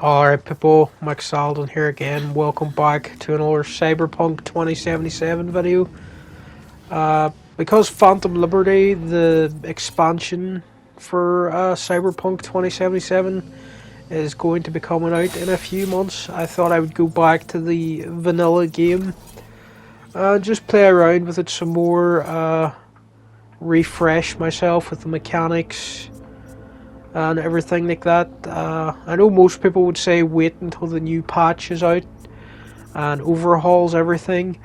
Alright people, Mike Salden here again. Welcome back to another Cyberpunk 2077 video. Because Phantom Liberty, the expansion for Cyberpunk 2077, is going to be coming out in a few months, I thought I would go back to the vanilla game. Just play around with it some more, refresh myself with the mechanics and everything like that. I know most people would say wait until the new patch is out and overhauls everything,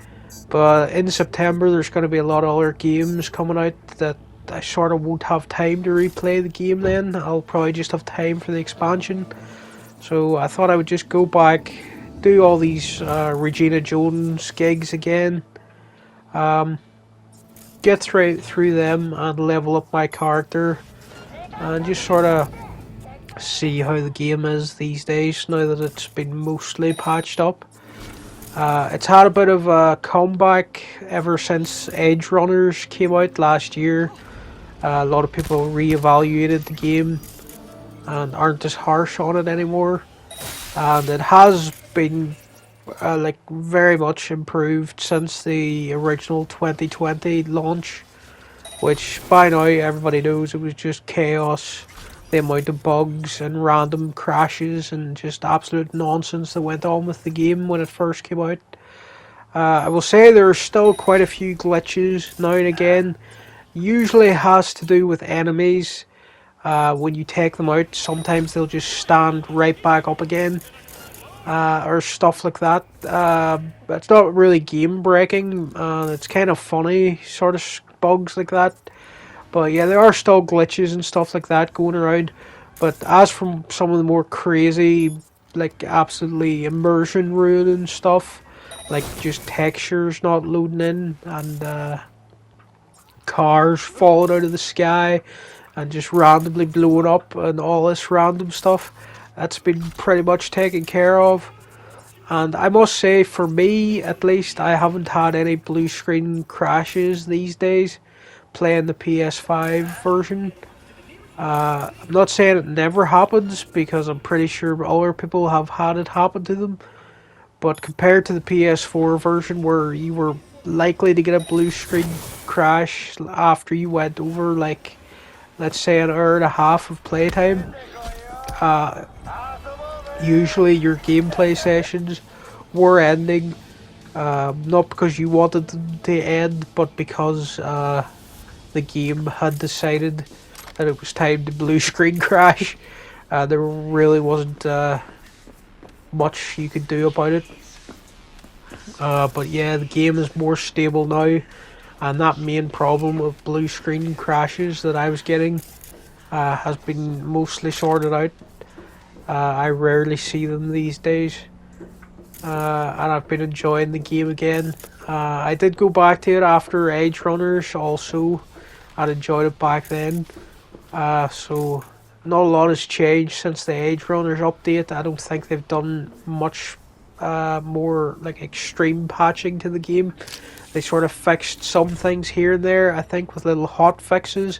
but in September there's going to be a lot of other games coming out that I sort of won't have time to replay the game then. I'll probably just have time for the expansion. So I thought I would just go back, do all these Regina Jones gigs again, get through them and level up my character and just sort of see how the game is these days now that it's been mostly patched up. It's had a bit of a comeback ever since Edge Runners came out last year. A lot of people re-evaluated the game and aren't as harsh on it anymore, and it has been like very much improved since the original 2020 launch, which by now everybody knows it was just chaos. The amount of bugs and random crashes and just absolute nonsense that went on with the game when it first came out. I will say there are still quite a few glitches now and again. Usually has to do with enemies. When you take them out, sometimes they'll just stand right back up again, or stuff like that. It's not really game breaking. It's kind of funny sort of bugs like that. But yeah, there are still glitches and stuff like that going around. But as from some of the more crazy, like absolutely immersion ruining stuff, like just textures not loading in and cars falling out of the sky and just randomly blowing up and all this random stuff, that's been pretty much taken care of. And I must say, for me at least, I haven't had any blue screen crashes these days playing the PS5 version. I'm not saying it never happens, because I'm pretty sure other people have had it happen to them, but compared to the PS4 version where you were likely to get a blue screen crash after you went over, like, let's say an hour and a half of playtime, usually your gameplay sessions were ending, not because you wanted them to end, but because the game had decided that it was time to blue screen crash. There really wasn't much you could do about it. But yeah, the game is more stable now, and that main problem of blue screen crashes that I was getting has been mostly sorted out. I rarely see them these days, and I've been enjoying the game again. I did go back to it after Edge Runners also. I'd enjoyed it back then. So not a lot has changed since the Edge Runners update. I don't think they've done much more like extreme patching to the game. They sort of fixed some things here and there, I think, with little hot fixes,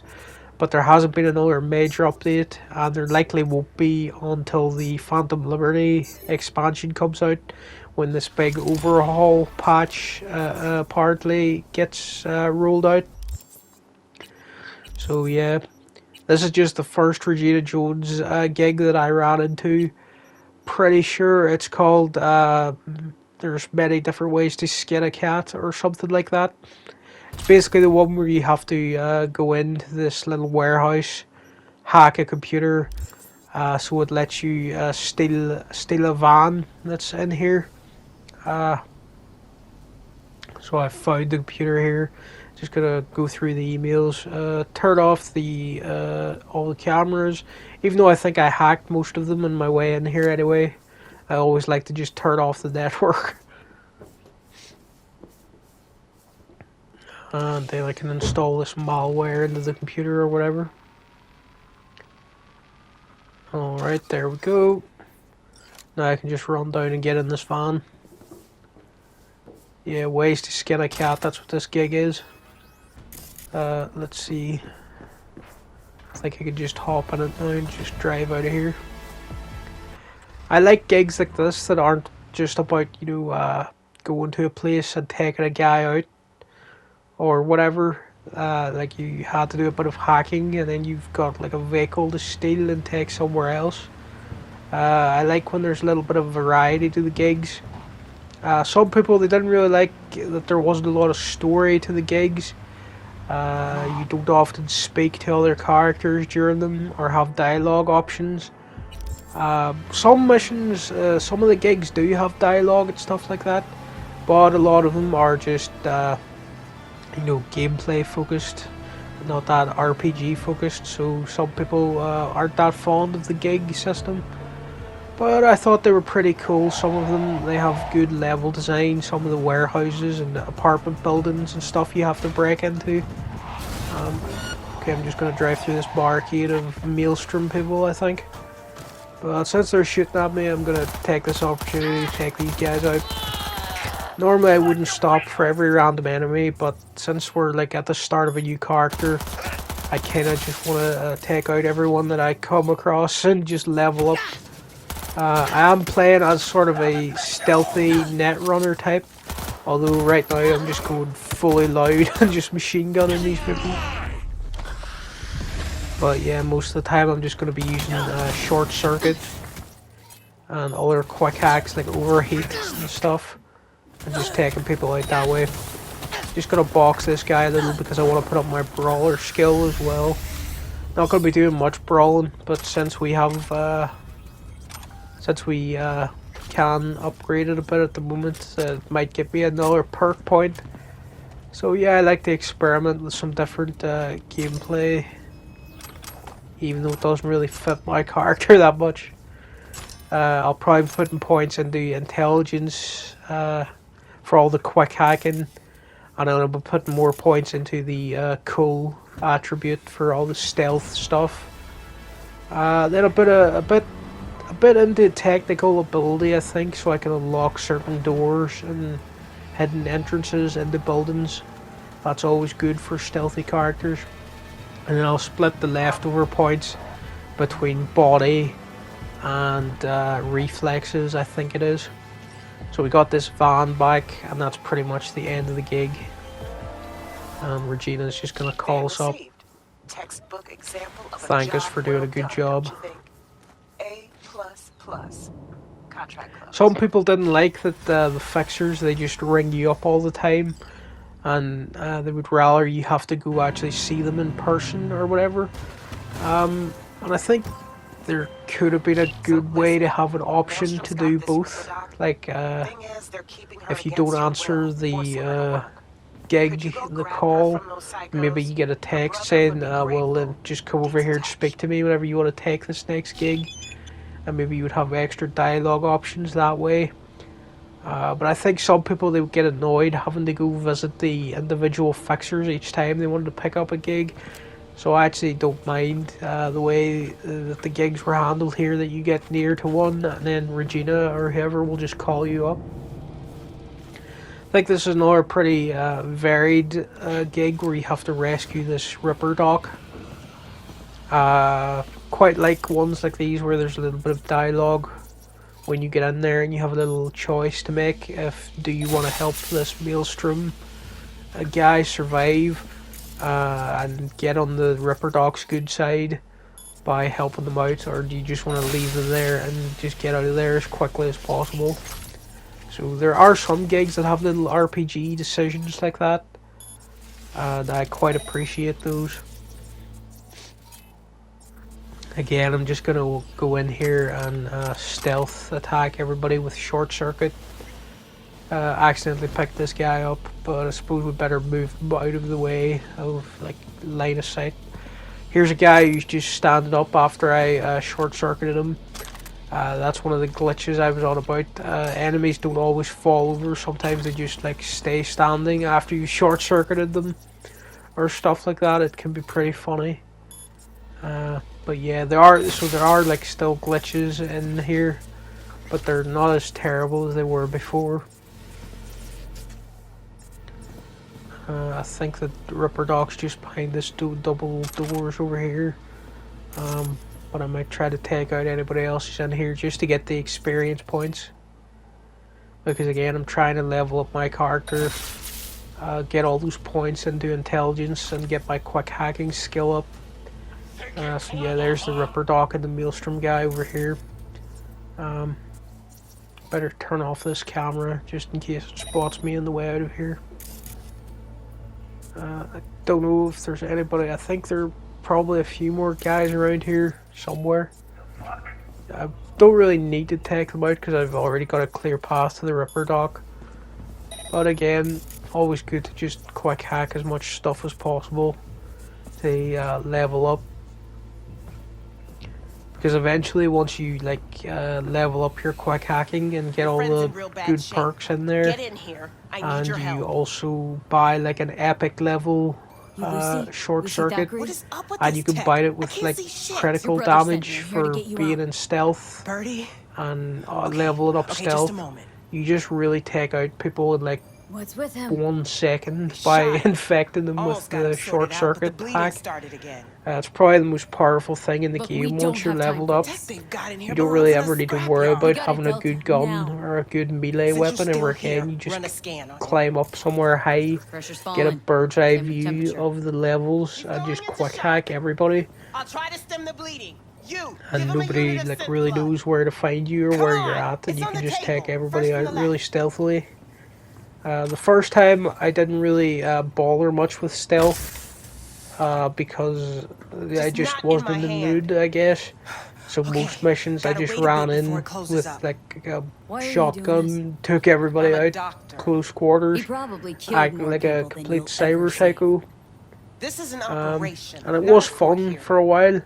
but there hasn't been another major update, and there likely won't be until the Phantom Liberty expansion comes out, when this big overhaul patch apparently gets rolled out. So yeah, this is just the first Regina Jones gig that I ran into. Pretty sure it's called there's many different ways to skin a cat or something like that. It's basically the one where you have to go into this little warehouse, hack a computer, so it lets you steal a van that's in here. So I found the computer here. Just gonna go through the emails, turn off the all the cameras, even though I think I hacked most of them on my way in here anyway. I always like to just turn off the network. And then I can install this malware into the computer or whatever. Alright, there we go. Now I can just run down and get in this van. Yeah, ways to skin a cat, that's what this gig is. Let's see. I think I could just hop in it now and just drive out of here. I like gigs like this that aren't just about, going to a place and taking a guy out or whatever. Like you had to do a bit of hacking and then you've got like a vehicle to steal and take somewhere else. I like when there's a little bit of variety to the gigs. Some people, they didn't really like that there wasn't a lot of story to the gigs. You don't often speak to other characters during them or have dialogue options. Some missions, some of the gigs do have dialogue and stuff like that, but a lot of them are just, gameplay focused, not that RPG focused, so some people aren't that fond of the gig system. But I thought they were pretty cool. Some of them, they have good level design. Some of the warehouses and apartment buildings and stuff you have to break into. Okay, I'm just going to drive through this barricade of Maelstrom people, I think. But since they're shooting at me, I'm going to take this opportunity to take these guys out. Normally I wouldn't stop for every random enemy, but since we're like at the start of a new character, I kind of just want to take out everyone that I come across and just level up. I am playing as sort of a stealthy netrunner type, although right now I'm just going fully loud and just machine gunning these people. But yeah, most of the time I'm just going to be using short circuit and other quick hacks like overheat and stuff, and just taking people out that way. Just going to box this guy a little because I want to put up my brawler skill as well. Not going to be doing much brawling, but since we have can upgrade it a bit at the moment, it might give me another perk point. So yeah, I like to experiment with some different gameplay, even though it doesn't really fit my character that much. I'll probably be putting points into intelligence for all the quick hacking, and I'll be putting more points into the cool attribute for all the stealth stuff. Then a bit into technical ability, I think, so I can unlock certain doors and hidden entrances into buildings. That's always good for stealthy characters. And then I'll split the leftover points between body and reflexes, I think it is. So we got this van back, and that's pretty much the end of the gig. And Regina's just gonna call us up, thank us for doing a good job. Some people didn't like that the fixers, they just ring you up all the time, and they would rather you have to go actually see them in person or whatever. And I think there could have been a good way to have an option to do both. Like, if you don't answer the gig, the call, maybe you get a text saying, well then just come over here and speak to me whenever you want to take this next gig. And maybe you would have extra dialogue options that way. But I think some people, they would get annoyed having to go visit the individual fixers each time they wanted to pick up a gig. So I actually don't mind the way that the gigs were handled here, that you get near to one and then Regina or whoever will just call you up. I think this is another pretty varied gig where you have to rescue this Ripper Doc. Quite like ones like these where there's a little bit of dialogue when you get in there and you have a little choice to make. If do you want to help this Maelstrom guy survive and get on the Ripper Doc's good side by helping them out, or do you just want to leave them there and just get out of there as quickly as possible? So there are some gigs that have little RPG decisions like that, and I quite appreciate those. Again, I'm just gonna go in here and stealth attack everybody with short circuit. Accidentally picked this guy up, but I suppose we better move him out of the way of like line of sight. Here's a guy who's just standing up after I short circuited him. That's one of the glitches I was on about. Enemies don't always fall over. Sometimes they just like stay standing after you short circuited them or stuff like that. It can be pretty funny. But yeah, there are like still glitches in here, but they're not as terrible as they were before. I think that Ripper Doc's just behind this double doors over here. but I might try to take out anybody else who's in here just to get the experience points. Because again, I'm trying to level up my character, get all those points into intelligence, and get my quick hacking skill up. So yeah, there's the Ripper Doc and the Maelstrom guy over here. Better turn off this camera just in case it spots me on the way out of here. I don't know if there's anybody. I think there are probably a few more guys around here somewhere. I don't really need to take them out because I've already got a clear path to the Ripper Doc. But again, always good to just quick hack as much stuff as possible to level up. Because eventually, once you level up your quick hacking and get all the good perks in there, and you also buy like an epic level short circuit, and you can buy it with like critical damage for being in stealth, and level it up stealth. You just really take out people in like What's with him? 1 second by infecting them with the short circuit pack. It's probably the most powerful thing in the game once you're leveled up. You don't really ever need to worry about having a good gun or a good melee weapon ever again. You just climb up somewhere high, get a bird's eye view of the levels, and just quick hack everybody. And nobody really knows where to find you or where you're at, and you can just take everybody out really stealthily. The first time I didn't really bother much with stealth because I just wasn't in the mood, I guess. So most missions I just ran in with like a shotgun, took everybody out, close quarters, acting like a complete cyber psycho. And it was fun for a while,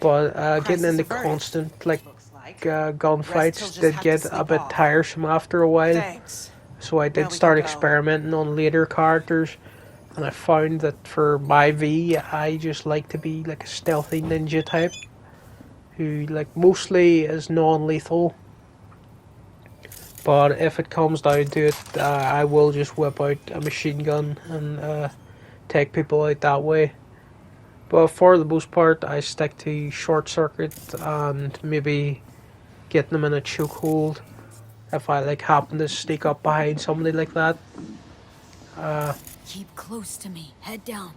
but getting into constant gunfights did get a bit tiresome after a while. So I did start experimenting on later characters, and I found that for my V, I just like to be like a stealthy ninja type, who mostly is non-lethal. But if it comes down to it, I will just whip out a machine gun and take people out that way. But for the most part, I stick to short circuit and maybe getting them in a chokehold. If I happen to sneak up behind somebody like that. Keep close to me. Head down.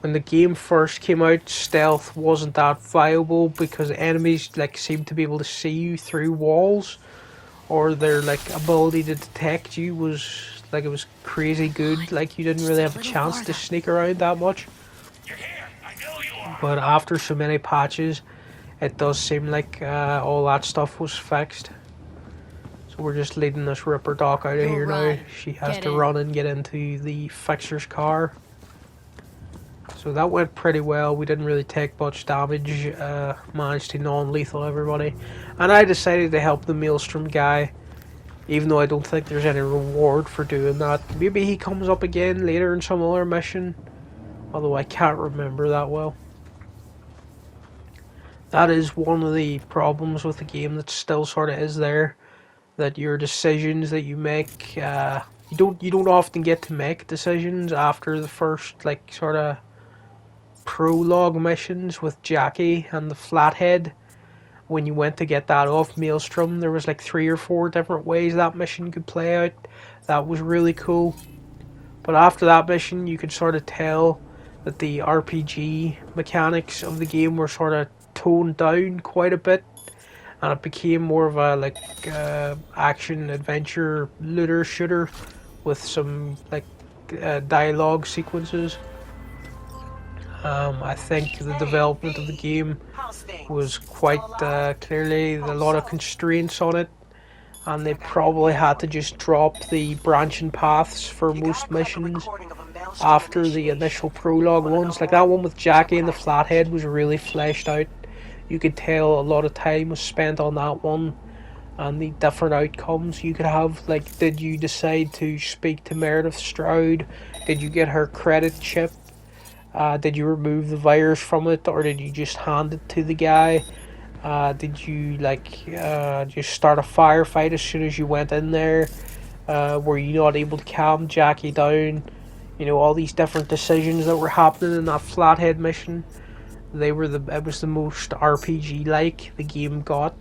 When the game first came out, stealth wasn't that viable because enemies seemed to be able to see you through walls, or their ability to detect you was it was crazy good. You didn't really have a chance to sneak around that much. But after so many patches, it does seem like all that stuff was fixed. So we're just leading this Ripper Doc out of here now. She has to run and get into the fixer's car. So that went pretty well. We didn't really take much damage. Managed to non-lethal everybody. And I decided to help the Maelstrom guy, even though I don't think there's any reward for doing that. Maybe he comes up again later in some other mission, although I can't remember that well. That is one of the problems with the game that still sort of is there. That your decisions that you make, you don't often get to make decisions after the first sort of prologue missions with Jackie and the Flathead. When you went to get that off Maelstrom, there was 3 or 4 different ways that mission could play out. That was really cool. But after that mission, you could sort of tell that the RPG mechanics of the game were sort of toned down quite a bit. And it became more of a action adventure looter shooter with some dialogue sequences. I think the development of the game was quite clearly a lot of constraints on it, and they probably had to just drop the branching paths for most missions after the initial prologue ones. That one with Jackie and the Flathead was really fleshed out. You could tell a lot of time was spent on that one and the different outcomes you could have. Did you decide to speak to Meredith Stroud? Did you get her credit chip? Did you remove the virus from it, or did you just hand it to the guy? Did you just start a firefight as soon as you went in there? Were you not able to calm Jackie down? All these different decisions that were happening in that Flathead mission. It was the most RPG like the game got.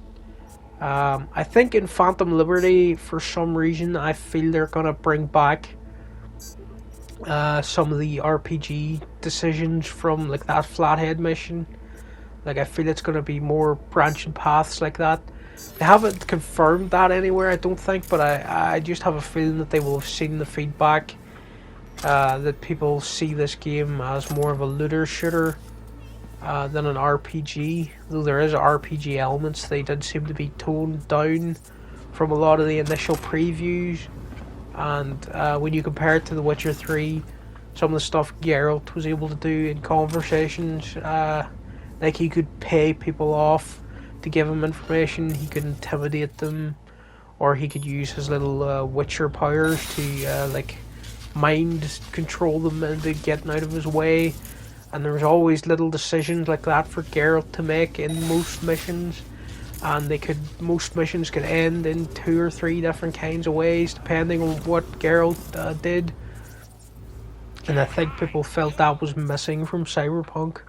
I think in Phantom Liberty, for some reason, I feel they're gonna bring back some of the RPG decisions from like that Flathead mission. Like I feel it's gonna be more branching paths like that. They haven't confirmed that anywhere, I don't think, but I just have a feeling that they will have seen the feedback that people see this game as more of a looter shooter than an RPG. Though there is RPG elements, they did seem to be toned down from a lot of the initial previews. And when you compare it to The Witcher 3, some of the stuff Geralt was able to do in conversations, like he could pay people off to give him information, he could intimidate them, or he could use his little Witcher powers to like mind control them into getting out of his way. And there was always little decisions like that for Geralt to make in most missions, and most missions could end in 2 or 3 different kinds of ways depending on what Geralt did. And I think people felt that was missing from Cyberpunk.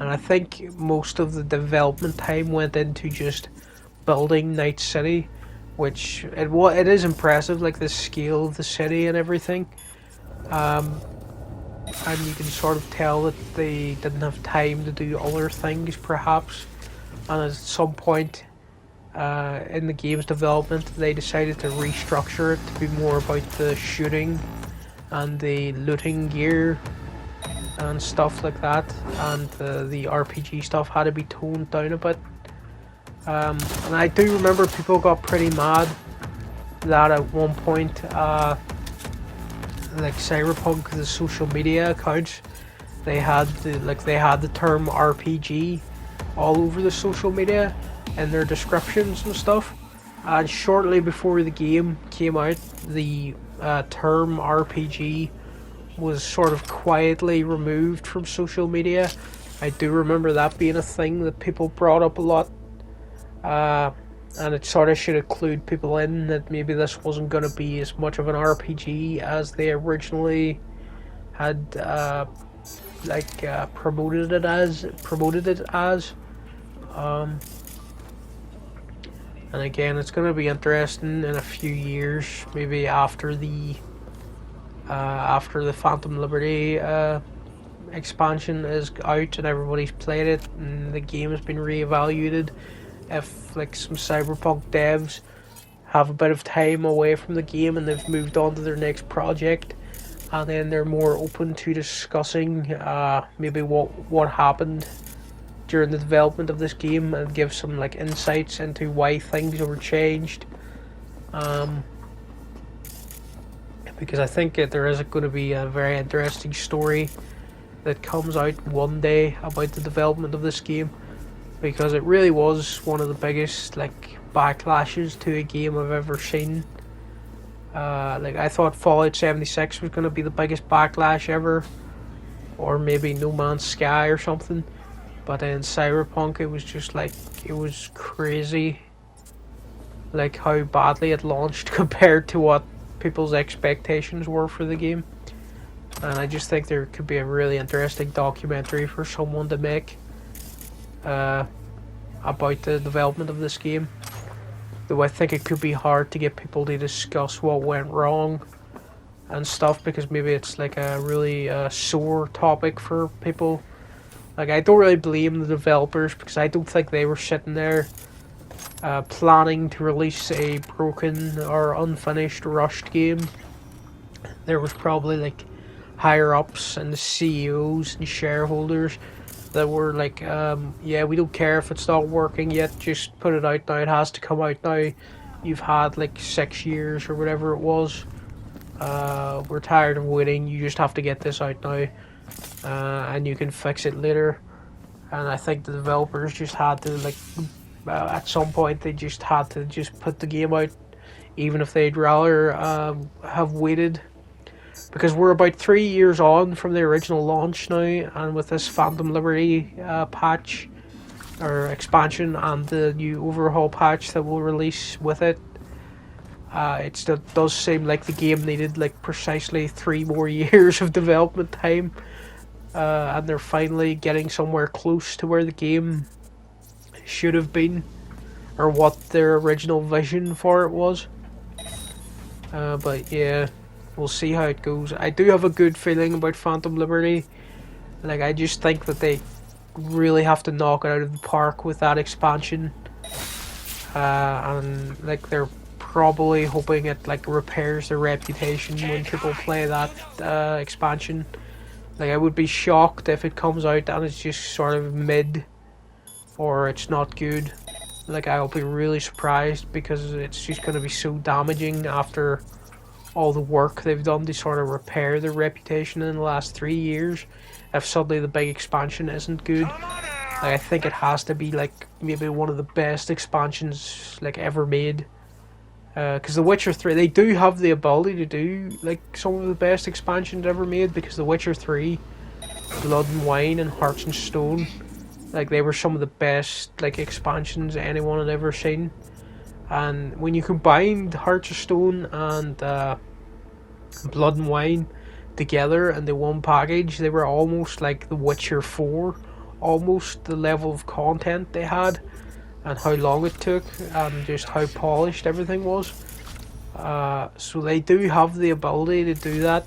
And I think most of the development time went into just building Night City, which it is impressive, like the scale of the city and everything. And you can sort of tell that they didn't have time to do other things, perhaps. And at some point in the game's development, they decided to restructure it to be more about the shooting and the looting gear and stuff like that, and the RPG stuff had to be toned down a bit. And I do remember people got pretty mad that at one point, like Cyberpunk, the social media accounts, they had the term RPG all over the social media in their descriptions and stuff. And shortly before the game came out, the term RPG was sort of quietly removed from social media. I do remember that being a thing that people brought up a lot, and it sort of should have clued people in that maybe this wasn't going to be as much of an RPG as they originally had promoted it as. And again, it's going to be interesting in a few years, maybe after the Phantom Liberty expansion is out and everybody's played it and the game has been reevaluated, if like some Cyberpunk devs have a bit of time away from the game and they've moved on to their next project, and then they're more open to discussing maybe what happened during the development of this game and give some like insights into why things were changed. Because I think there is going to be a very interesting story that comes out one day about the development of this game, because it really was one of the biggest like backlashes to a game I've ever seen. Like I thought Fallout 76 was going to be the biggest backlash ever, or maybe No Man's Sky or something, but in Cyberpunk it was just like, it was crazy like how badly it launched compared to what people's expectations were for the game. And I just think there could be a really interesting documentary for someone to make about the development of this game, though I think it could be hard to get people to discuss what went wrong and stuff, because maybe it's like a really sore topic for people. Like I don't really blame the developers, because I don't think they were sitting there planning to release a broken or unfinished, rushed game. There was probably like higher ups and the CEOs and shareholders that were like, yeah, we don't care if it's not working yet, just put it out now, it has to come out now. You've had like 6 years or whatever it was. We're tired of waiting, you just have to get this out now, and you can fix it later. And I think the developers just had to like, at some point they just had to just put the game out, even if they'd rather have waited, because we're about 3 years on from the original launch now, and with this Phantom Liberty patch or expansion and the new overhaul patch that will release with it, it still does seem like the game needed like precisely 3 more years of development time. and they're finally getting somewhere close to where the game should have been, or what their original vision for it was. But yeah, we'll see how it goes. I do have a good feeling about Phantom Liberty. Like, I just think that they really have to knock it out of the park with that expansion. And like, they're probably hoping it like repairs their reputation when people play that expansion. Like, I would be shocked if it comes out and it's just sort of mid, or it's not good. Like, I'll be really surprised, because it's just going to be so damaging after all the work they've done to sort of repair their reputation in the last 3 years. If suddenly the big expansion isn't good, like, I think it has to be like maybe one of the best expansions like ever made. Because The Witcher 3, they do have the ability to do like some of the best expansions ever made, because The Witcher 3, Blood and Wine, and Hearts and Stone, like, they were some of the best like expansions anyone had ever seen. And when you combined Hearts of Stone and Blood and Wine together in the one package, they were almost like The Witcher 4, almost the level of content they had, and how long it took, and just how polished everything was. So they do have the ability to do that.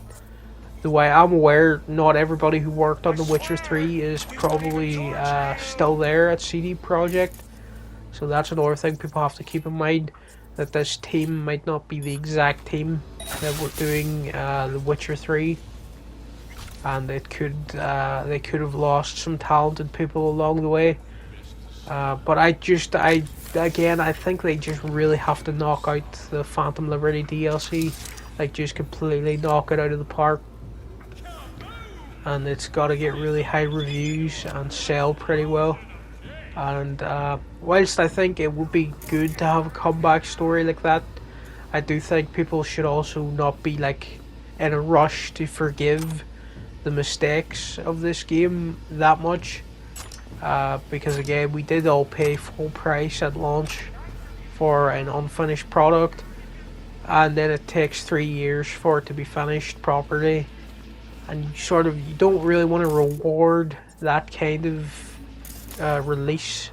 The way I'm aware, not everybody who worked on The Witcher 3 is probably still there at CD Projekt. So that's another thing people have to keep in mind, that this team might not be the exact team that were doing The Witcher 3. And it could they could have lost some talented people along the way. But I think they just really have to knock out the Phantom Liberty DLC. Like, just completely knock it out of the park. And it's got to get really high reviews and sell pretty well. And whilst I think it would be good to have a comeback story like that, I do think people should also not be like in a rush to forgive the mistakes of this game that much. Because again, we did all pay full price at launch for an unfinished product, and then it takes 3 years for it to be finished properly, and you don't really want to reward that kind of release.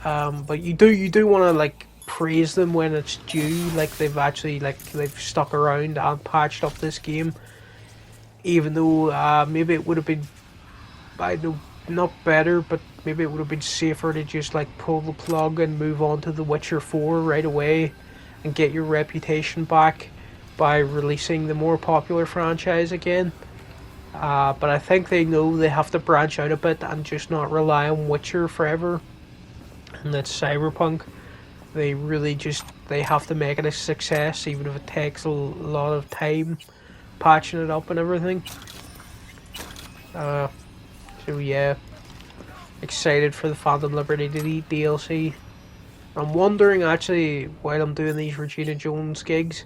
But you do want to like praise them when it's due, like they've actually they've stuck around and patched up this game, even though maybe it would have been, I know, not better, but maybe it would have been safer to just like pull the plug and move on to The Witcher 4 right away and get your reputation back by releasing the more popular franchise again. But I think they know they have to branch out a bit and just not rely on Witcher forever. And that's Cyberpunk. They really they have to make it a success, even if it takes a lot of time patching it up and everything. So yeah, excited for the Phantom Liberty DLC. I'm wondering actually, while I'm doing these Regina Jones gigs,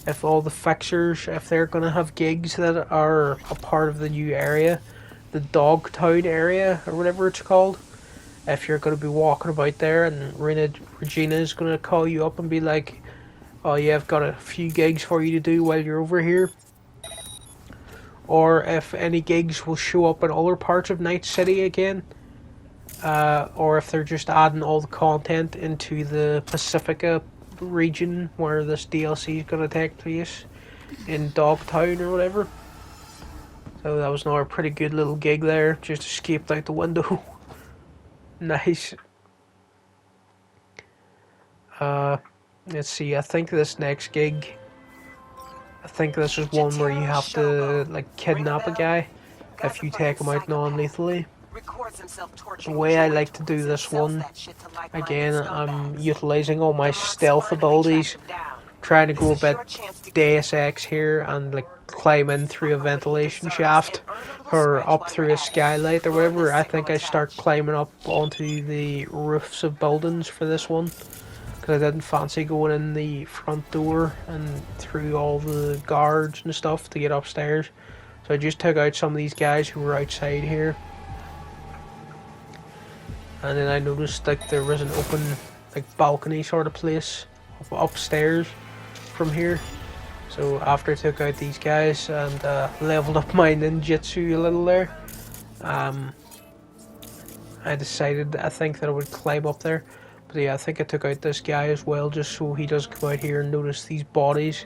if all the fixers, if they're going to have gigs that are a part of the new area, the Dogtown area, or whatever it's called. If you're going to be walking about there and Regina is going to call you up and be like, oh yeah, I've got a few gigs for you to do while you're over here. Or if any gigs will show up in other parts of Night City again. Or if they're just adding all the content into the Pacifica region where this DLC is going to take place in Dogtown or whatever. So that was another pretty good little gig there, just escaped out the window. Nice. Let's see, I think this next gig, I think this is one where you have to like kidnap a guy if you take him out non-lethally. The way I like to do this one, again, I'm utilising all my stealth abilities, trying to go a bit Deus Ex here and like climb in through a ventilation shaft or up through a skylight or whatever. I think I start climbing up onto the roofs of buildings for this one, because I didn't fancy going in the front door and through all the guards and stuff to get upstairs. So I just took out some of these guys who were outside here. And then I noticed like there was an open like balcony sort of place upstairs from here. So after I took out these guys and leveled up my ninjutsu a little there, I decided, I think, that I would climb up there. But yeah, I think I took out this guy as well, just so he doesn't come out here and notice these bodies.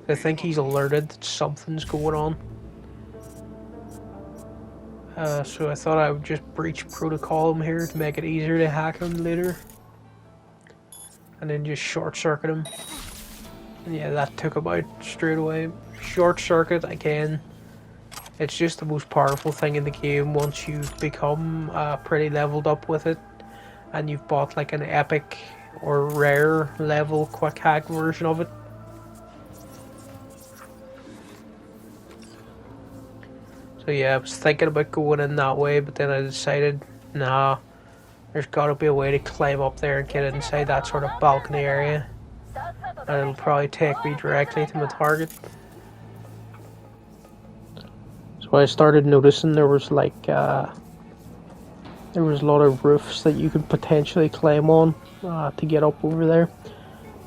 I think he's alerted that something's going on. So I thought I would just breach protocol him here to make it easier to hack him later. And then just short circuit him. And yeah, that took him out straight away. Short circuit again. It's just the most powerful thing in the game once you've become pretty leveled up with it. And you've bought like an epic or rare level quick hack version of it. So yeah, I was thinking about going in that way, but then I decided, nah, there's gotta be a way to climb up there and get inside that sort of balcony area. And it'll probably take me directly to my target. So I started noticing there was like, there was a lot of roofs that you could potentially climb on to get up over there.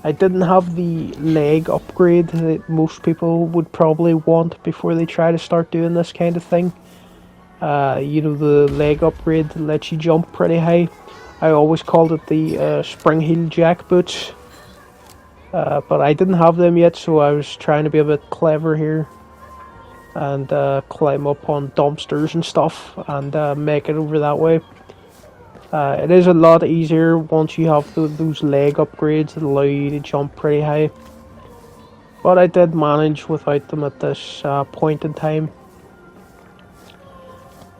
I didn't have the leg upgrade that most people would probably want before they try to start doing this kind of thing. You know, the leg upgrade that lets you jump pretty high. I always called it the spring heel jack boots. But I didn't have them yet, so I was trying to be a bit clever here. And climb up on dumpsters and stuff and make it over that way. It is a lot easier once you have those leg upgrades that allow you to jump pretty high. But I did manage without them at this point in time.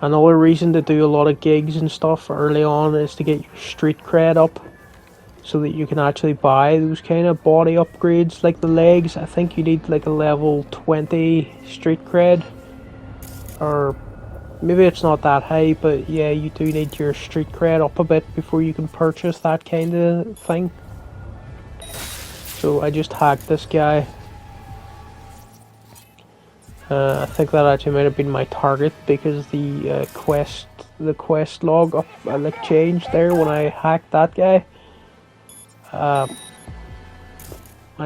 Another reason to do a lot of gigs and stuff early on is to get your street cred up. So that you can actually buy those kind of body upgrades like the legs. I think you need like a level 20 street cred. Or maybe it's not that high, but yeah, you do need your street cred up a bit before you can purchase that kind of thing. So I just hacked this guy. I think that actually might have been my target because the quest log up like changed there when I hacked that guy. I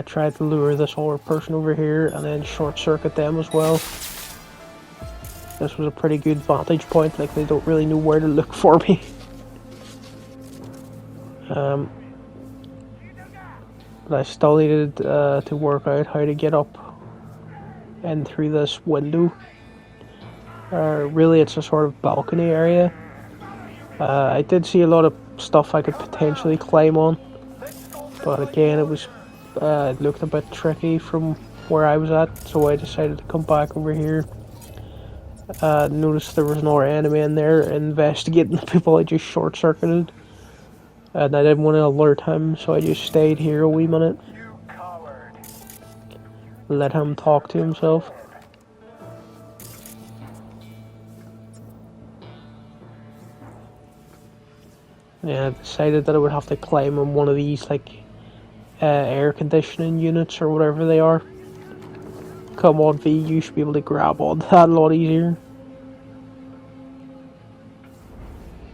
tried to lure this other person over here and then short circuit them as well. This was a pretty good vantage point, like they don't really know where to look for me. But I still needed to work out how to get up and through this window. Really it's a sort of balcony area. I did see a lot of stuff I could potentially climb on. But again, it looked a bit tricky from where I was at, so I decided to come back over here. Noticed there was another enemy in there investigating the people I just short-circuited. And I didn't want to alert him, so I just stayed here a wee minute. Let him talk to himself. Yeah, I decided that I would have to climb on one of these, like, air conditioning units or whatever they are. Come on, V, you should be able to grab on that a lot easier.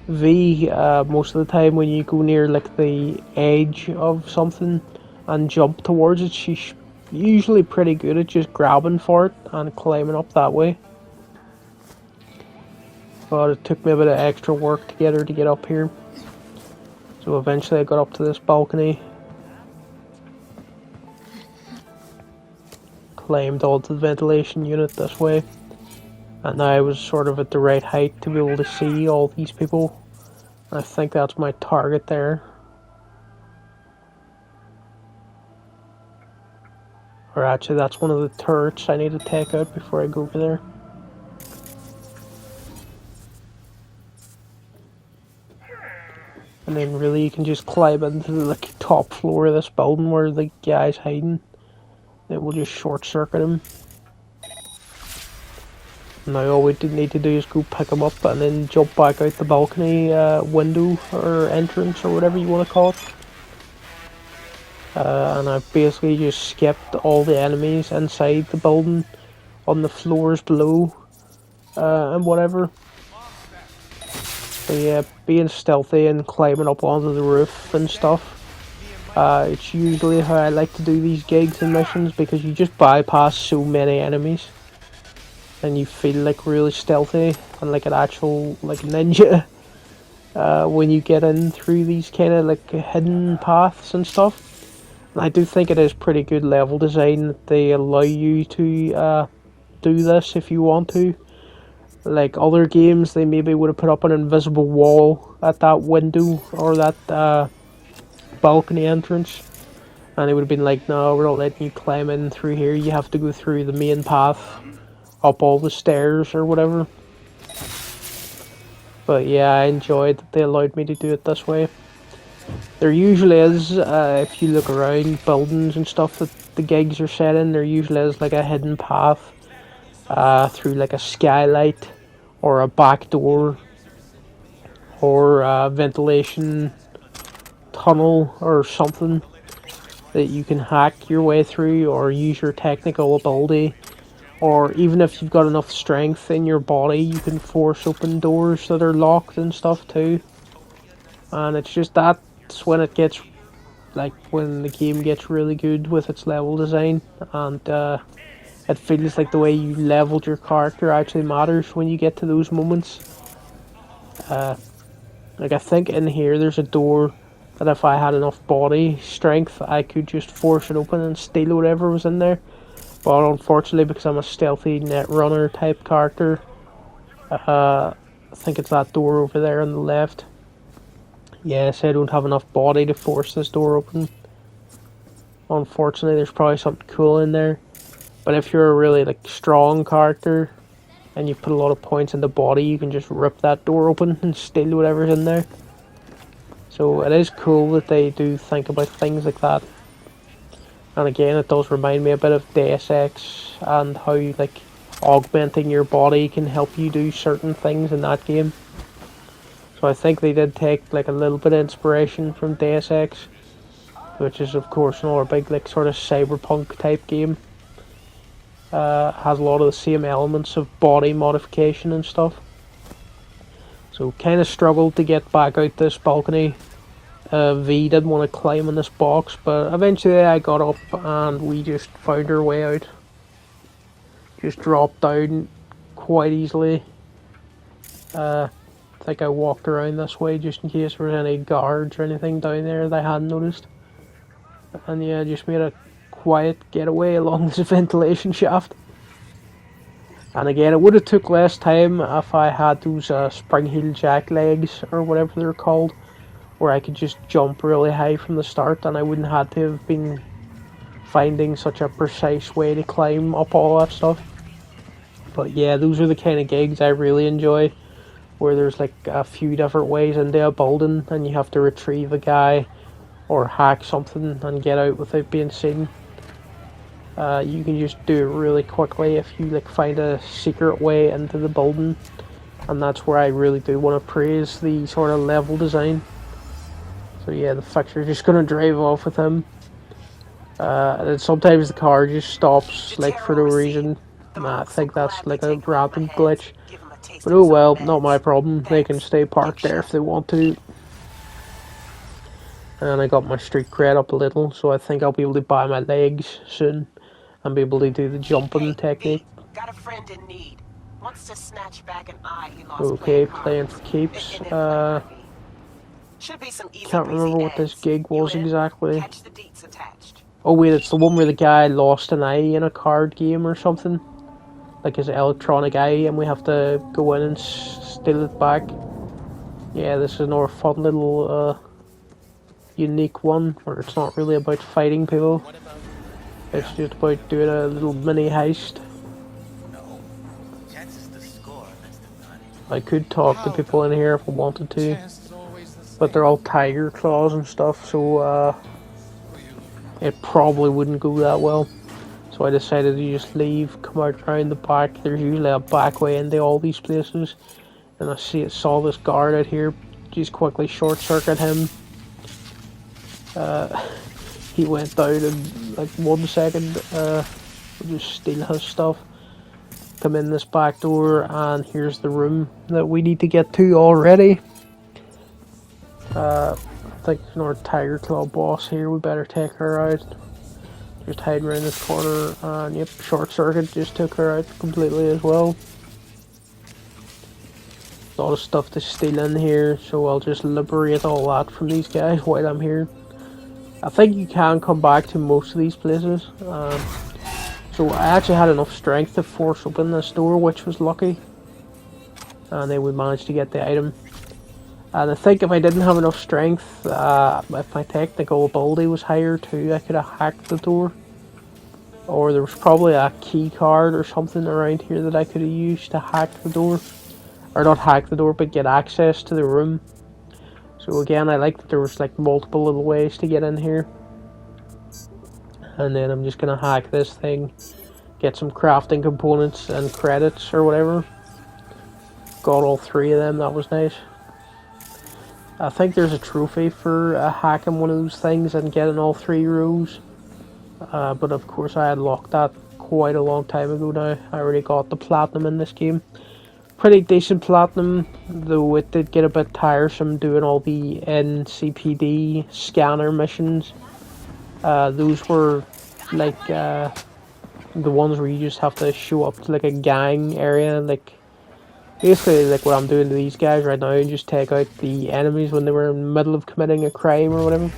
V, most of the time when you go near like the edge of something and jump towards it, she's usually pretty good at just grabbing for it and climbing up that way. But it took me a bit of extra work to get her to get up here. So eventually I got up to this balcony. Climbed onto the ventilation unit this way, and now I was sort of at the right height to be able to see all these people. I think that's my target there. Or actually that's one of the turrets I need to take out before I go over there. And then really you can just climb into the like, top floor of this building where the guy's hiding. Then we'll just short circuit him. Now all we need to do is go pick him up and then jump back out the balcony window or entrance or whatever you want to call it. And I've basically just skipped all the enemies inside the building on the floors below and whatever. So yeah, being stealthy and climbing up onto the roof and stuff It's usually how I like to do these gigs and missions, because you just bypass so many enemies and you feel like really stealthy and like an actual like ninja when you get in through these kind of like hidden paths and stuff. And I do think it is pretty good level design that they allow you to do this if you want to. Like other games, they maybe would have put up an invisible wall at that window or that balcony entrance, and it would have been like, no, we're not letting you climb in through here, you have to go through the main path up all the stairs or whatever. But yeah, I enjoyed that they allowed me to do it this way. There usually is, if you look around buildings and stuff that the gigs are set in, there usually is like a hidden path through like a skylight or a back door or a ventilation tunnel or something that you can hack your way through or use your technical ability, or even if you've got enough strength in your body you can force open doors that are locked and stuff too. And it's just that's when it gets like when the game gets really good with its level design, and it feels like the way you leveled your character actually matters when you get to those moments. Like I think in here there's a door that if I had enough body strength I could just force it open and steal whatever was in there. But unfortunately, because I'm a stealthy net runner type character, I think it's that door over there on the left. Yes, I don't have enough body to force this door open. Unfortunately, there's probably something cool in there. But if you're a really like strong character and you put a lot of points in the body, you can just rip that door open and steal whatever's in there. So it is cool that they do think about things like that. And again, it does remind me a bit of Deus Ex and how like augmenting your body can help you do certain things in that game. So I think they did take like a little bit of inspiration from Deus Ex, which is of course another big like sort of cyberpunk type game. Has a lot of the same elements of body modification and stuff. So kind of struggled to get back out this balcony. V didn't want to climb in this box, but eventually I got up and we just found our way out. Just dropped down quite easily. I think I walked around this way just in case there was any guards or anything down there that I hadn't noticed. And yeah, just made a quiet getaway along this ventilation shaft. And again, it would have took less time if I had those spring heel jack legs or whatever they're called, where I could just jump really high from the start and I wouldn't have to have been finding such a precise way to climb up all that stuff. But yeah, those are the kind of gigs I really enjoy, where there's like a few different ways into a building and you have to retrieve a guy or hack something and get out without being seen. You can just do it really quickly if you like find a secret way into the building, and that's where I really do want to praise the sort of level design. So yeah, the fixer's just gonna drive off with him. And sometimes the car just stops like for no reason. I think that's like a random glitch. But oh well, not my problem. They can stay parked there if they want to. And I got my street cred up a little, so I think I'll be able to buy my legs soon and be able to do the jumping technique. Got a friend in need. Wants to snatch back an eye he lost. Okay, playing for keeps. Can't remember what this gig was exactly. Oh wait, it's the one where the guy lost an eye in a card game or something. Like his electronic eye, and we have to go in and steal it back. Yeah, this is another fun little unique one, where it's not really about fighting people. It's just about doing a little mini heist. I could talk to people in here if I wanted to, but they're all tiger claws and stuff, so it probably wouldn't go that well. So I decided to just leave, come out around the back. There's usually a back way into all these places, and I saw this guard out here. Just quickly short circuit him. He went down in like 1 second. We'll just steal his stuff. Come in this back door, and here's the room that we need to get to already. think there's another Tiger Claw boss here. We better take her out. Just hiding around this corner, and yep, Short Circuit just took her out completely as well. A lot of stuff to steal in here, so I'll just liberate all that from these guys while I'm here. I think you can come back to most of these places. So I actually had enough strength to force open this door, which was lucky. And then we managed to get the item. And I think if I didn't have enough strength, if my technical ability was higher too, I could have hacked the door. Or there was probably a key card or something around here that I could have used to hack the door. Or not hack the door, but get access to the room. So again, I like that there was like multiple little ways to get in here. And then I'm just gonna hack this thing, get some crafting components and credits or whatever. Got all 3 of them, that was nice. I think there's a trophy for hacking one of those things and getting all 3 rows. But of course I had locked that quite a long time ago now. I already got the platinum in this game. Pretty decent platinum, though it did get a bit tiresome doing all the NCPD scanner missions. Those were like the ones where you just have to show up to like a gang area, like basically like what I'm doing to these guys right now, and just take out the enemies when they were in the middle of committing a crime or whatever.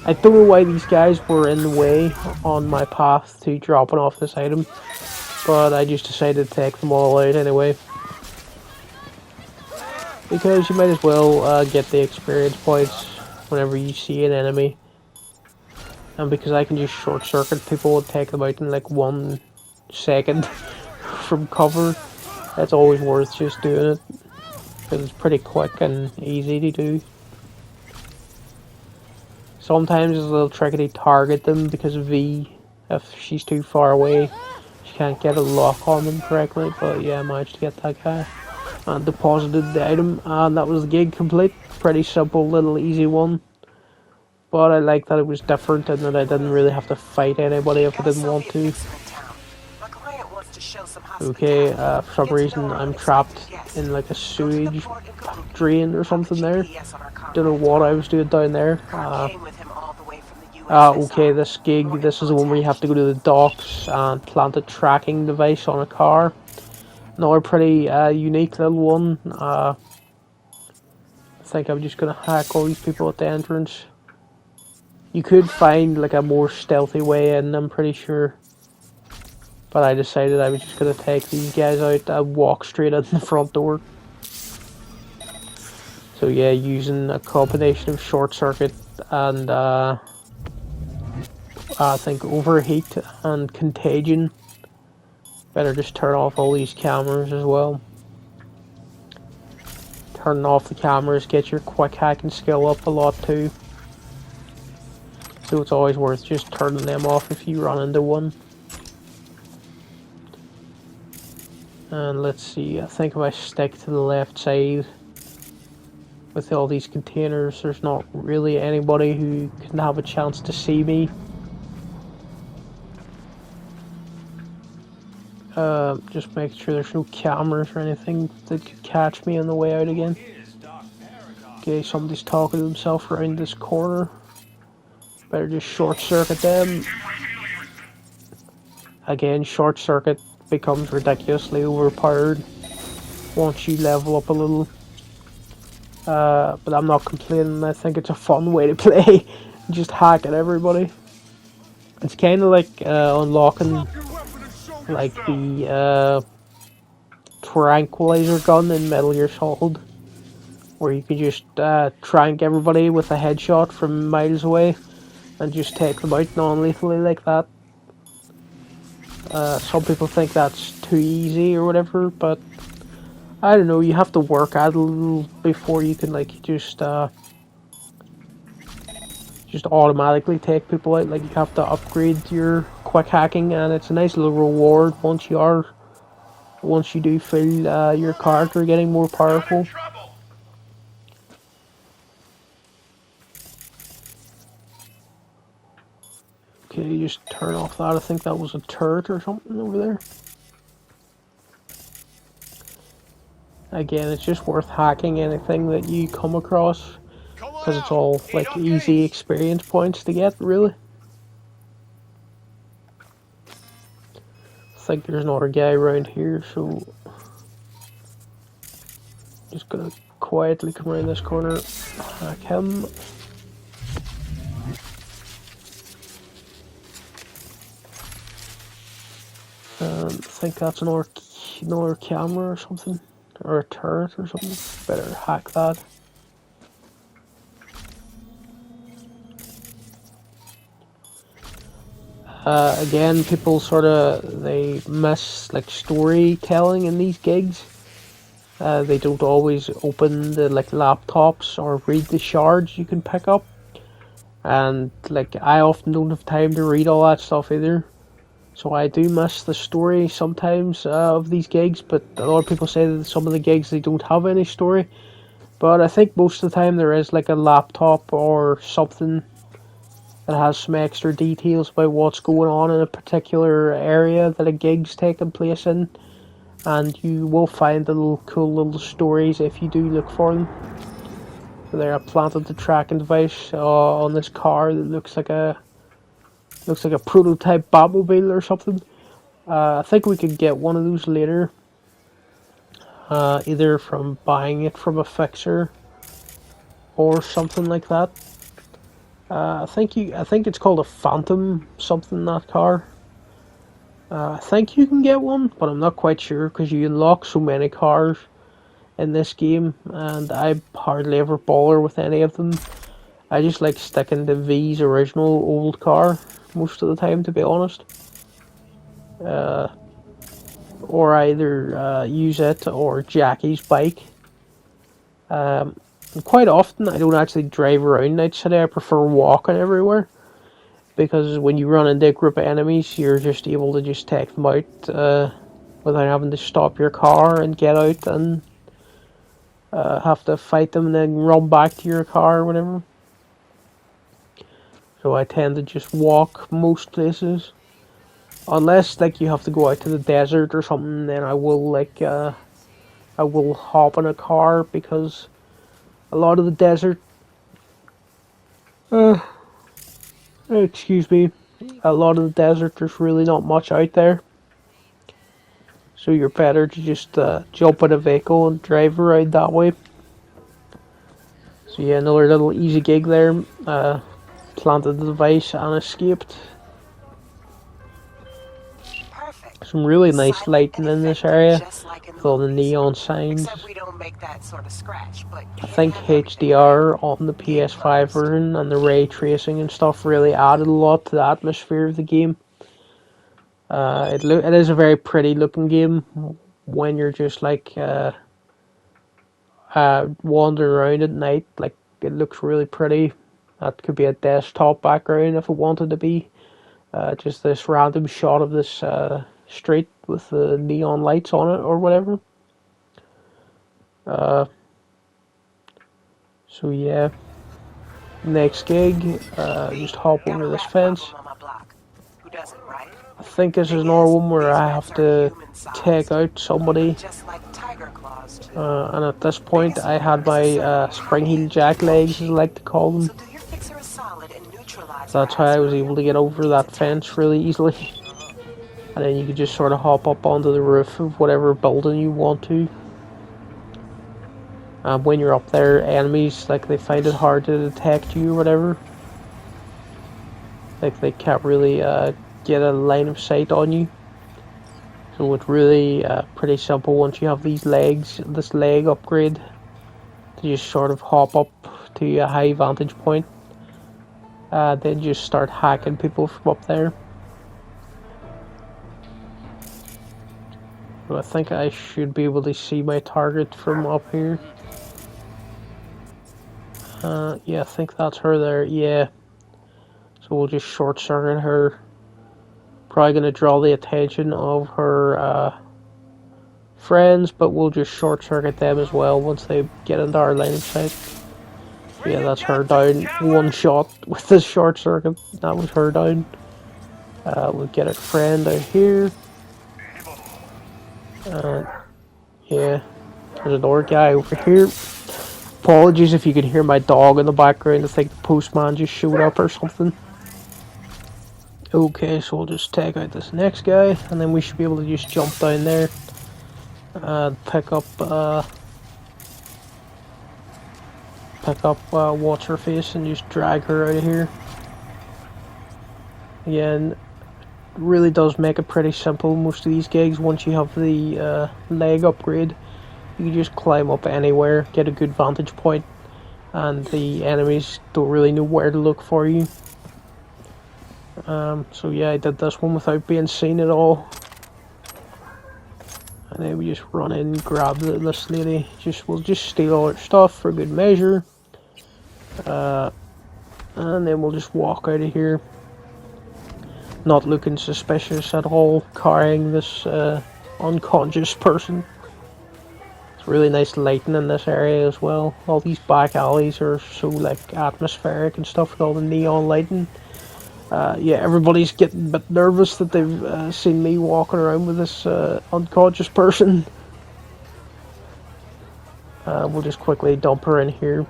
I don't know why these guys were in the way on my path to dropping off this item, but I just decided to take them all out anyway. Because you might as well get the experience points whenever you see an enemy. And because I can just short circuit people and take them out in like 1 second from cover, that's always worth just doing it. Because it's pretty quick and easy to do. Sometimes it's a little tricky to target them because of V. If she's too far away, she can't get a lock on them correctly. But yeah, I managed to get that guy. And deposited the item, and that was the gig complete. Pretty simple, little easy one. But I like that it was different and that I didn't really have to fight anybody if I didn't want to. Okay, for some reason I'm trapped in like a sewage drain or something there. Don't know what I was doing down there. Okay, this gig, this is the one where you have to go to the docks and plant a tracking device on a car. Another pretty unique little one. I think I'm just gonna hack all these people at the entrance. You could find like a more stealthy way in, I'm pretty sure. But I decided I was just gonna take these guys out and walk straight in the front door. So yeah, using a combination of short circuit and I think overheat and contagion. Better just turn off all these cameras as well. Turning off the cameras gets your quick hacking skill up a lot too. So it's always worth just turning them off if you run into one. And let's see, I think if I stick to the left side with all these containers, there's not really anybody who can have a chance to see me. Just make sure there's no cameras or anything that could catch me on the way out again. Okay, somebody's talking to himself around this corner. Better just short circuit them. Again, short circuit becomes ridiculously overpowered once you level up a little. But I'm not complaining, I think it's a fun way to play. Just hack at everybody. It's kind of like unlocking like the tranquilizer gun in Metal Gear Solid, where you can just trank everybody with a headshot from miles away and just take them out non-lethally like that. Some people think that's too easy or whatever, but I don't know, you have to work at it a little before you can like just automatically take people out. Like you have to upgrade your quick hacking, and it's a nice little reward once you do feel your character getting more powerful. Okay, you just turn off that. I think that was a turret or something over there. Again, it's just worth hacking anything that you come across. because it's all like easy experience points to get, really. I think there's another guy around here, so just gonna quietly come around this corner, hack him. I think that's another camera or something, or a turret or something. Better hack that. Again, people they miss like storytelling in these gigs. They don't always open the like laptops or read the shards you can pick up, and like I often don't have time to read all that stuff either. So I do miss the story sometimes of these gigs, but a lot of people say that some of the gigs they don't have any story. But I think most of the time there is like a laptop or something that has some extra details about what's going on in a particular area that a gig's taking place in. And you will find cool little stories if you do look for them. So there, I planted the tracking device on this car that looks like a prototype Batmobile or something. I think we could get one of those later, either from buying it from a fixer or something like that. I think it's called a Phantom something, that car. I think you can get one, but I'm not quite sure because you unlock so many cars in this game, and I hardly ever bother with any of them. I just like sticking to V's original old car most of the time, to be honest. Or either use it or Jackie's bike. Quite often I don't actually drive around Night City, I prefer walking everywhere. Because when you run into a group of enemies, you're just able to just take them out without having to stop your car and get out and have to fight them and then run back to your car or whatever. So I tend to just walk most places. Unless like you have to go out to the desert or something, then I will I will hop in a car, because a lot of the desert excuse me, a lot of the desert there's really not much out there. So you're better to just jump in a vehicle and drive around that way. So yeah, another little easy gig there. Planted the device and escaped. Perfect. Some really nice lighting in this area Like with all the neon signs. Except we don't make that sort of scratch, but I think HDR on the PS5 version and the ray tracing and stuff really added a lot to the atmosphere of the game. It is a very pretty looking game when you're just like wandering around at night. Like, it looks really pretty. That could be a desktop background if it wanted to be. Just this random shot of this street with the neon lights on it or whatever. So yeah, next gig, just hop over this fence. I think this is another one where I have to take out somebody. And at this point I had my spring heel jack legs, as I like to call them. That's how I was able to get over that fence really easily. And then you could just sort of hop up onto the roof of whatever building you want to. When you're up there, enemies, like, they find it hard to detect you or whatever. Like, they can't really get a line of sight on you. So it's really pretty simple once you have this leg upgrade, to just sort of hop up to a high vantage point. Then just start hacking people from up there. But I think I should be able to see my target from up here. Yeah, I think that's her there, yeah. So we'll just short circuit her. Probably going to draw the attention of her friends, but we'll just short circuit them as well once they get into our line of sight. Yeah, that's her down. One shot with this short circuit. That was her down. We'll get a friend out here. Yeah, there's another guy over here. apologies if you can hear my dog in the background. I think the postman just showed up or something. Okay, so we'll just take out this next guy, and then we should be able to just jump down there and pick up what's her face and just drag her out of here. Again, really does make it pretty simple. Most of these gigs, once you have the leg upgrade, you can just climb up anywhere, get a good vantage point, and the enemies don't really know where to look for you. So yeah, I did this one without being seen at all. And then we just run in, grab this lady. We'll just steal all her stuff for good measure. And then we'll just walk out of here. Not looking suspicious at all, carrying this unconscious person. It's really nice lighting in this area as well. All these back alleys are so like atmospheric and stuff with all the neon lighting. Yeah, everybody's getting a bit nervous that they've seen me walking around with this unconscious person. We'll just quickly dump her in here.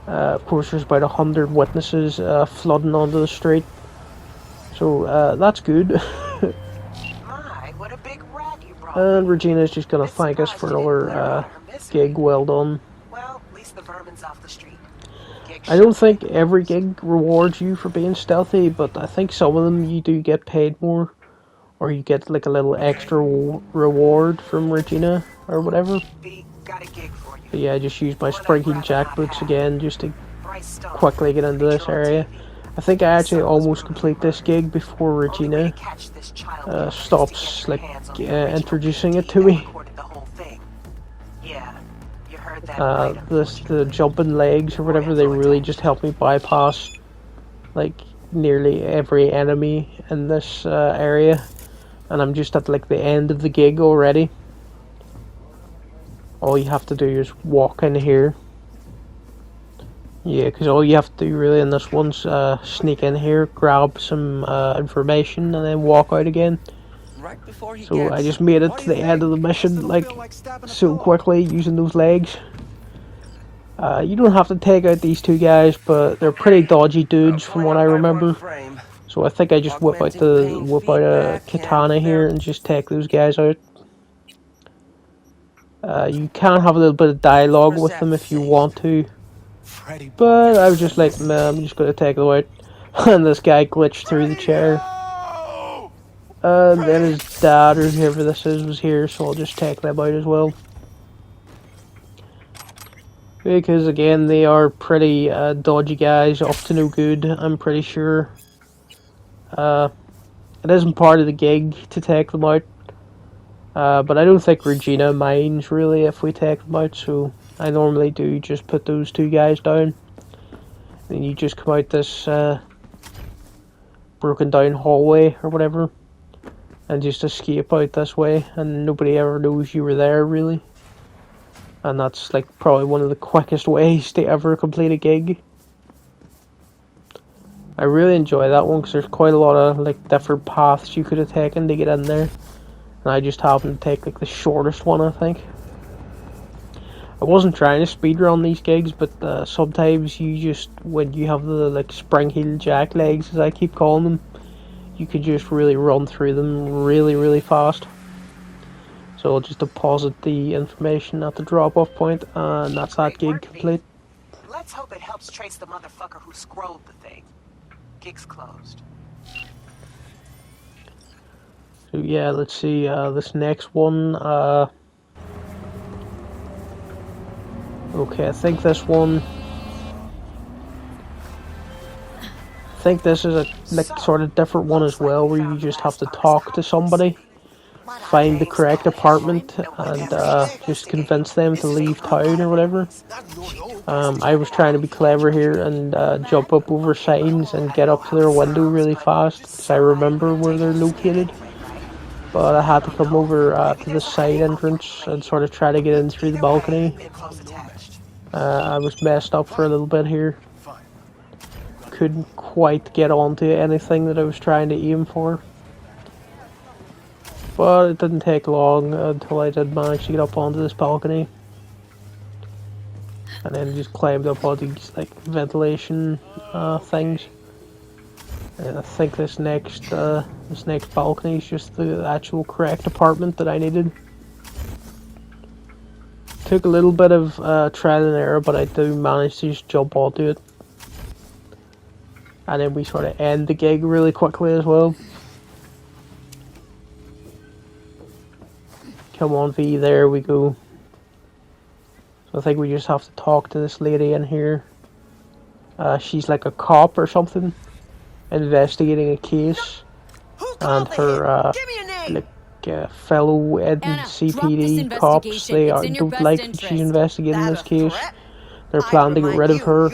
Of course, there's about 100 witnesses flooding onto the street. So, that's good. My, what a big rat you brought. And Regina's just gonna thank us for another gig well done. Well, at least the vermin's off the street. I don't think every gig rewards you for being stealthy, but I think some of them you do get paid more. Or you get like a little extra reward from Regina or whatever. Got a gig for you. But yeah, I just used my sprinkling jack boots again just to quickly get into this area. I think I actually almost complete this gig before Regina stops like introducing it to me. The jumping legs or whatever, they really just help me bypass like nearly every enemy in this area, and I'm just at like the end of the gig already. All you have to do is walk in here. Yeah, because all you have to do really in this one's sneak in here, grab some information, and then walk out again. So I just made it to the end of the mission like so quickly using those legs. You don't have to take out these two guys, but they're pretty dodgy dudes from what I remember. So I think I just whip out a katana here and just take those guys out. You can have a little bit of dialogue with them if you want to, but I was just like, man, I'm just gonna take them out. And this guy glitched through the chair. And then his dad, or whoever this is, was here, so I'll just take them out as well. Because again, they are pretty dodgy guys, up to no good, I'm pretty sure. It isn't part of the gig to take them out. But I don't think Regina minds really if we take them out, so I normally do just put those two guys down. Then you just come out this broken down hallway or whatever, and just escape out this way, and nobody ever knows you were there really. And that's like probably one of the quickest ways to ever complete a gig. I really enjoy that one because there's quite a lot of like different paths you could have taken to get in there. And I just happened to take like the shortest one, I think. I wasn't trying to speedrun these gigs, but sometimes you just, when you have the like spring heel jack legs, as I keep calling them, you could just really run through them really fast. So I'll just deposit the information at the drop-off point, and that's that gig complete. Let's hope it helps trace the motherfucker who scrolled the thing. Gig's closed. So yeah, let's see, this next one, okay, I think this is a like sort of different one as well, where you just have to talk to somebody, find the correct apartment, and just convince them to leave town or whatever. I was trying to be clever here and jump up over signs and get up to their window really fast, because I remember where they're located. But I had to come over to the side entrance and sort of try to get in through the balcony. I was messed up for a little bit here. Couldn't quite get onto anything that I was trying to aim for. But it didn't take long until I did manage to get up onto this balcony. and then just climbed up all these like ventilation things. And I think this next balcony is just the actual correct apartment that I needed. Took a little bit of trial and error, but I do manage to just jump onto it. And then we sort of end the gig really quickly as well. Come on, V, there we go. So I think we just have to talk to this lady in here. She's like a cop or something, investigating a case. And her fellow CPD cops, they don't like that she's investigating this case. They're planning to get rid of her.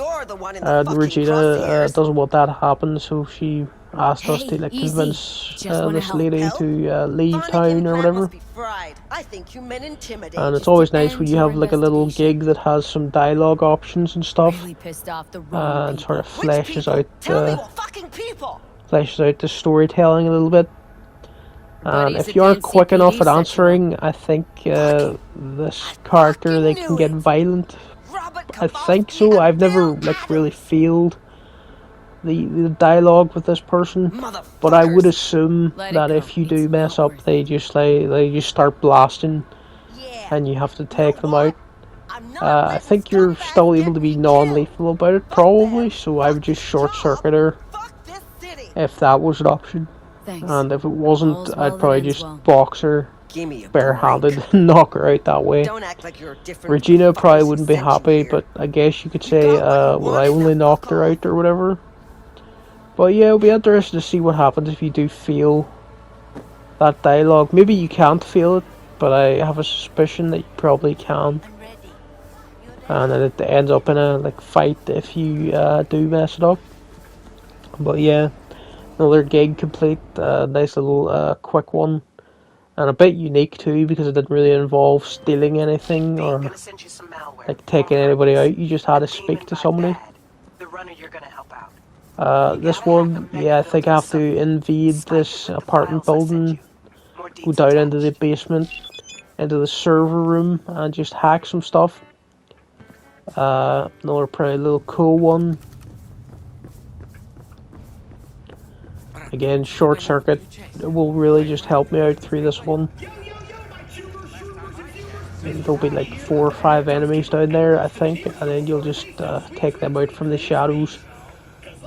Regina doesn't want that to happen, so she asked us to like convince this lady to leave town or whatever. And it's always nice when you have like a little gig that has some dialogue options and stuff, and sort of fleshes out the storytelling a little bit. And if you aren't quick enough at answering, I think this character, they can get violent. I think so. I've never like really failed the dialogue with this person, but I would assume that if you do mess up, they just start blasting, and you have to take them out. I think you're still able to be non-lethal about it, probably. So I would just short circuit her if that was an option. And if it wasn't, I'd probably just box her barehanded and knock her out that way. Regina probably wouldn't be happy, but I guess you could say, well, I only knocked her out or whatever. But yeah, it'll be interesting to see what happens if you do feel that dialogue. Maybe you can't feel it, but I have a suspicion that you probably can. And then it ends up in a like fight if you do mess it up. But yeah, another gig complete. Nice little quick one. And a bit unique too, because it didn't really involve stealing anything or like taking anybody out. You just had to speak to somebody. This one, yeah, I think I have to invade this apartment building, go down into the basement, into the server room, and just hack some stuff. Another pretty little cool one. Again, short circuit will really just help me out through this one. There'll be like 4 or 5 enemies down there, I think, and then you'll just take them out from the shadows,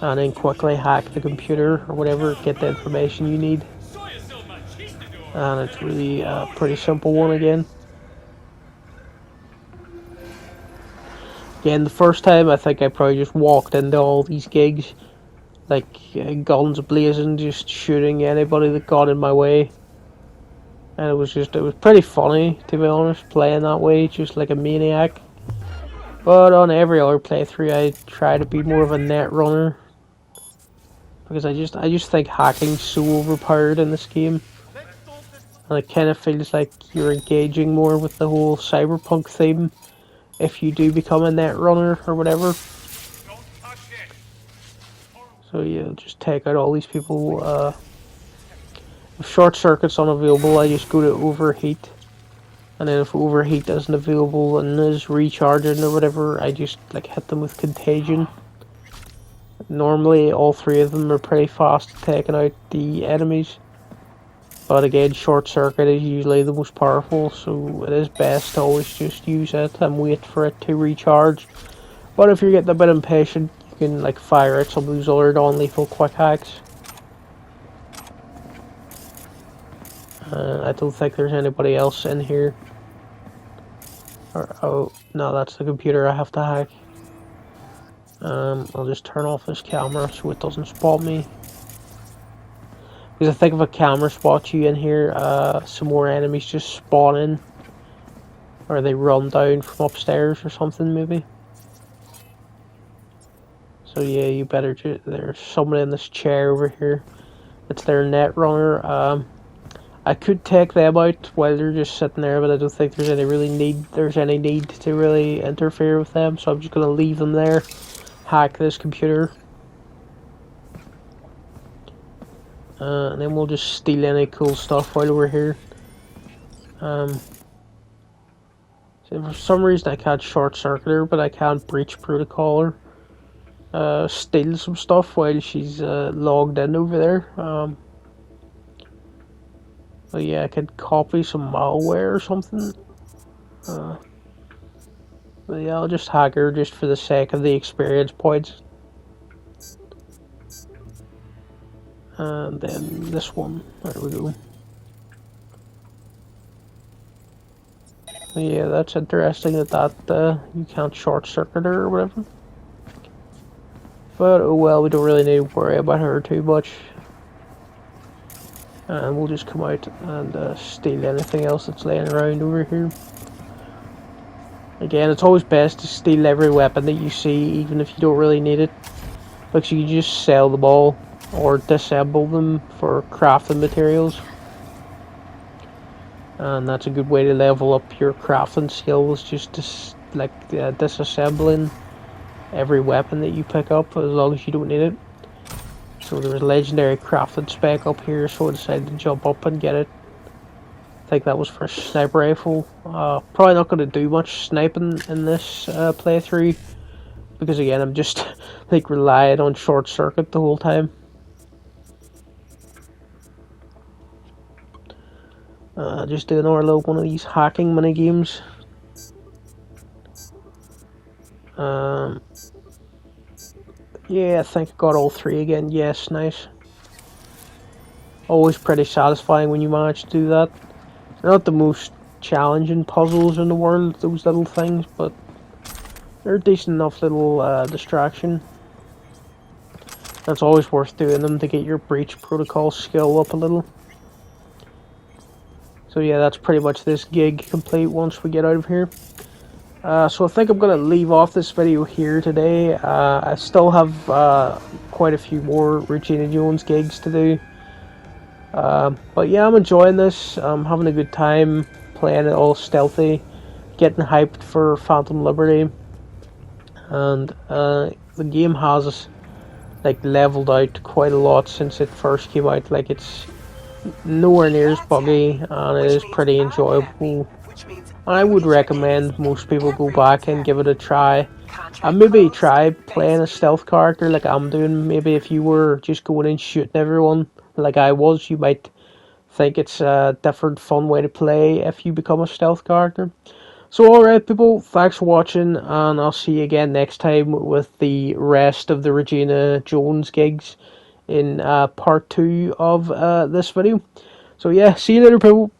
and then quickly hack the computer or whatever, get the information you need. And it's really a pretty simple one again. Again, the first time I think I probably just walked into all these gigs like guns blazing, just shooting anybody that got in my way. And it was pretty funny, to be honest, playing that way, just like a maniac. But on every other playthrough, I try to be more of a net runner, because I just think hacking's so overpowered in this game, and it kind of feels like you're engaging more with the whole Cyberpunk theme if you do become a net runner or whatever. So yeah, just take out all these people. If short circuit's unavailable, I just go to overheat, and then if overheat isn't available and is recharging or whatever, I just like hit them with contagion. Normally all 3 of them are pretty fast at taking out the enemies, but again, short circuit is usually the most powerful, so it is best to always just use it and wait for it to recharge. But if you're getting a bit impatient, you can like fire at some of those other non-lethal quick hacks. I don't think there's anybody else in here. Oh no, that's the computer I have to hack. I'll just turn off this camera so it doesn't spot me. Because I think if a camera spots you in here, some more enemies just spawn in, or they run down from upstairs or something maybe. So yeah, you better there's someone in this chair over here. It's their net runner. I could take them out while they're just sitting there, but I don't think there's any need to really interfere with them, so I'm just gonna leave them there, hack this computer, and then we'll just steal any cool stuff while we're here. So For some reason I can't short circuit her, but I can't breach protocol her. Steal some stuff while she's logged in over there. But yeah, I could copy some malware or something. But yeah, I'll just hack her just for the sake of the experience points. And then this one. There we go. Yeah, that's interesting that you can't short circuit her or whatever. But oh well, we don't really need to worry about her too much. And we'll just come out and steal anything else that's laying around over here. Again, it's always best to steal every weapon that you see, even if you don't really need it. Because you can just sell them all, or disassemble them for crafting materials. And that's a good way to level up your crafting skills, just disassembling every weapon that you pick up, as long as you don't need it. So there's a legendary crafting spec up here, so I decided to jump up and get it. I think that was for a sniper rifle. Probably not going to do much sniping in this playthrough, because again I'm just like relying on short circuit the whole time. Just doing another little one of these hacking mini games. Yeah, I think I got all three again. Yes, nice. Always pretty satisfying when you manage to do that. They're not the most challenging puzzles in the world, those little things, but they're a decent enough little distraction. It's always worth doing them to get your breach protocol skill up a little. So yeah, that's pretty much this gig complete once we get out of here. So I think I'm going to leave off this video here today. I still have quite a few more Regina Jones gigs to do. But yeah, I'm enjoying this. I'm having a good time playing it all stealthy, getting hyped for Phantom Liberty. And the game has like leveled out quite a lot since it first came out. Like, it's nowhere near as buggy, and it is pretty enjoyable. I would recommend most people go back and give it a try. And maybe try playing a stealth character like I'm doing. Maybe if you were just going and shooting everyone like I was, you might think it's a different fun way to play if you become a stealth character. So alright people, thanks for watching, and I'll see you again next time with the rest of the Regina Jones gigs in part 2 of this video. So yeah, see you later people.